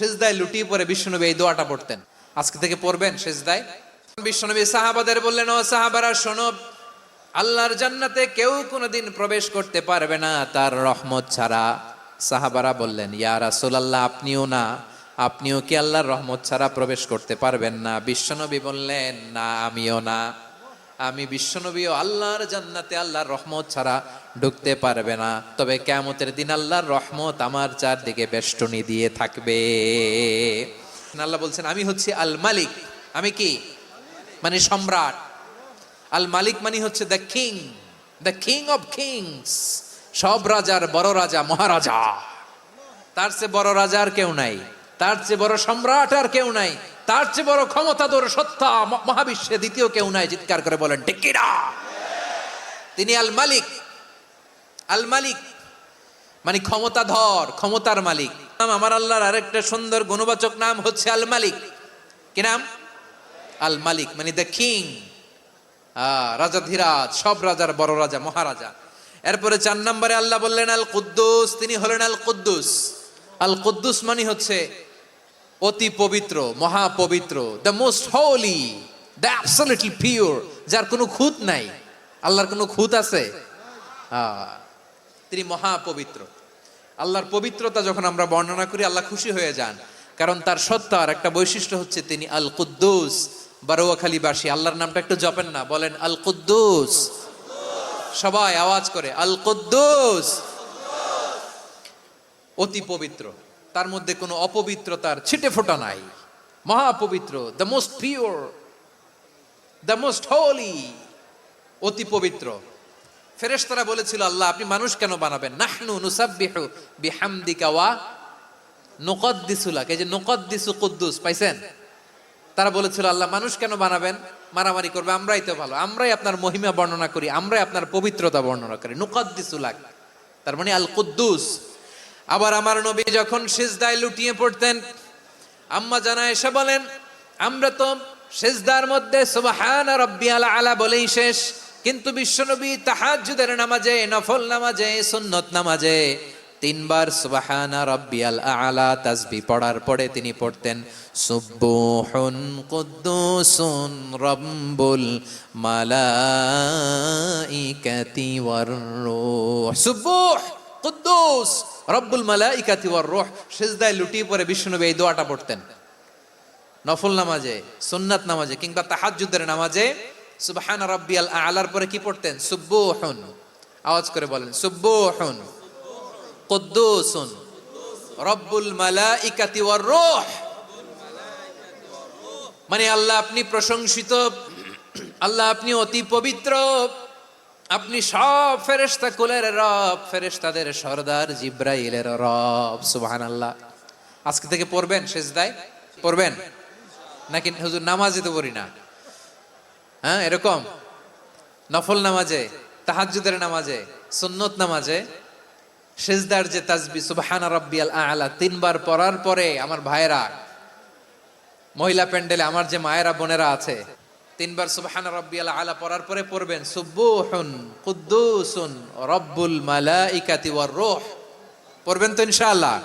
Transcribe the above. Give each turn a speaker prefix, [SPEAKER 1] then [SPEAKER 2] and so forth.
[SPEAKER 1] সিজদায় লুটিয়ে পড়ে বিশ্বনবী এই দোয়াটা পড়তেন। আজকে থেকে পড়বেন সিজদায়। বিশ্বনবী সাহাবাদের বললেন, ও সাহাবারা শোনো, আল্লাহর জান্নাতে কেউ কোনোদিন প্রবেশ করতে পারবে না তার রহমত ছাড়া। সাহাবারা বললেন, ইয়া রাসূলুল্লাহ, আপনিও না? আপনিও কি আল্লাহর রহমত ছাড়া প্রবেশ করতে পারবেন না? বিশ্বনবী বললেন, না, আমিও না। আমি বিশ্বনবীও আল্লাহর জান্নাতে আল্লাহর রহমত ছাড়া ঢুকতে পারবে না, তবে কিয়ামতের দিন আল্লাহর রহমত আমার চারদিকে বেষ্টনী দিয়ে থাকবে। আল্লাহ বলছেন, আমি হচ্ছি আল মালিক। আমি কি? মানে সম্রাট। আল মালিক মানে হচ্ছে the king, the king of kings. সব রাজার বড় রাজা, মহারাজা। তার চেয়ে বড় রাজা আর কেউ নাই, তার চেয়ে বড় সম্রাট আর কেউ নাই, তার চেয়ে বড় ক্ষমতাধর সত্তা মহাবিশ্বে দ্বিতীয় কেউ নাই। চিৎকার করে বলেন ঠিক কিনা? তিনি আল মালিক। আল মালিক মানে ক্ষমতাধর, ক্ষমতার মালিক। আমার আল্লাহর আরেকটা সুন্দর গুণবাচক নাম হচ্ছে আল মালিক। কি নাম? আল মালিক মানে দ্য কিং, রাজাধিরাজ, সব রাজার বড় রাজা, মহারাজা। এরপরে 4 নম্বরে আল্লাহ বললেন আল কুদ্দুস। তিনি হলেন আল কুদ্দুস। আল কুদ্দুস মানে হচ্ছে অতি পবিত্র, মহাপবিত্র, the most holy, the absolutely pure, যার কোনো খুঁত নাই। আল্লাহর কোনো খুঁত আছে? তিনি মহাপবিত্র। আল্লাহর পবিত্রতা যখন আমরা বর্ণনা করি আল্লাহ খুশি হয়ে যান, কারণ তার সত্তার একটা বৈশিষ্ট্য হচ্ছে তিনি আল কুদ্দুস। বারোয়াখালীবাসী আল্লাহর নামটা একটু জপেন না, বলেন আল কুদ্দুস। সবাই আওয়াজ করে আল কুদ্দুস। অতি পবিত্র, তার মধ্যে কোনো অপবিত্রতার ছিটে ফোঁটা নাই। মহাপবিত্র, the most pure, the most holy, অতি পবিত্র। ফেরেশতারা বলেছিল, আল্লাহ আপনি মানুষ কেন বানাবেন? নাহনু নুসাব্বিহু বিহামদিকা ওয়া নুকদ্দিসু লাক। এই যে নুকদ্দিসু কুদ্দুস পাইছেন? তারা বলেছিল, আল্লাহ মানুষ কেন বানাবেন? মারামারি করবে, আমরাই তো ভালো, আমরাই আপনার মহিমা বর্ণনা করি, আমরাই আপনার পবিত্রতা বর্ণনা করি। নুকদ্দিসু লাক তার মানে আল কুদ্দুস। আবার আমার নবী যখন সিজদায় লুটিয়ে পড়তেন, আম্মা জানা এসে বলেন, আমরা তো সিজদার মধ্যে সুবহানা রাব্বিয়াল আলা বলেই শেষ, কিন্তু বিশ্বনবী তাহাজ্জুদের নামাজে, নফল নামাজে, সুন্নত নামাজে 3 বার সুবহানা রাব্বিয়াল আলা তাসবিহ পড়ার পরে তিনি পড়তেন সুবহুন কুদ্দুসুন রাব্বুল মালাইকাতি ওয়ার রূহ। সুবহ কুদ্দুস রব্বুল মালাইকাতি ওয়ার রূহ। সিজদায় লুটিয়ে পড়ে বিশ্বনবী এই দোয়াটা পড়তেন। নফল নামাজে, সুন্নাত নামাজে কিংবা তাহাজ্জুদের নামাজে সুবহান রাব্বিয়াল আলার পরে কি পড়তেন? সুবহুন। আওয়াজ করে বলেন সুবহুন কুদ্দুসুন রব্বুল মালাইকাতি ওয়ার রূহ। মানে আল্লাহ আপনি প্রশংসিত, আল্লাহ আপনি অতি পবিত্র, আপনি সব ফেরেশতা কুলের রব, ফেরেশতাদের সরদার জিব্রাইলের রব। সুবহানাল্লাহ। আজকে থেকে পড়বেন সিজদায়? পড়বেন নাকি হুজুর নামাজে তো পড়ি না? হ্যাঁ, এরকম নফল নামাজে, তাহাজ্জুদের নামাজে, সুন্নত নামাজে সিজদার যে তাসবিহ সুবহান রাব্বিয়াল আ'লা 3 বার পড়ার পরে আমার ভাইয়েরা, মহিলা প্যান্ডেলে আমার যে মায়েরা বোনেরা আছে, 3 বার সুবহান রাব্বিয়াল আ'লা পড়ার পরে পড়বেন সুবহুন কুদ্দুসুন রব্বুল মালাইকাতি ওয়ার রূহ। পড়বেন তো ইনশাআল্লাহ?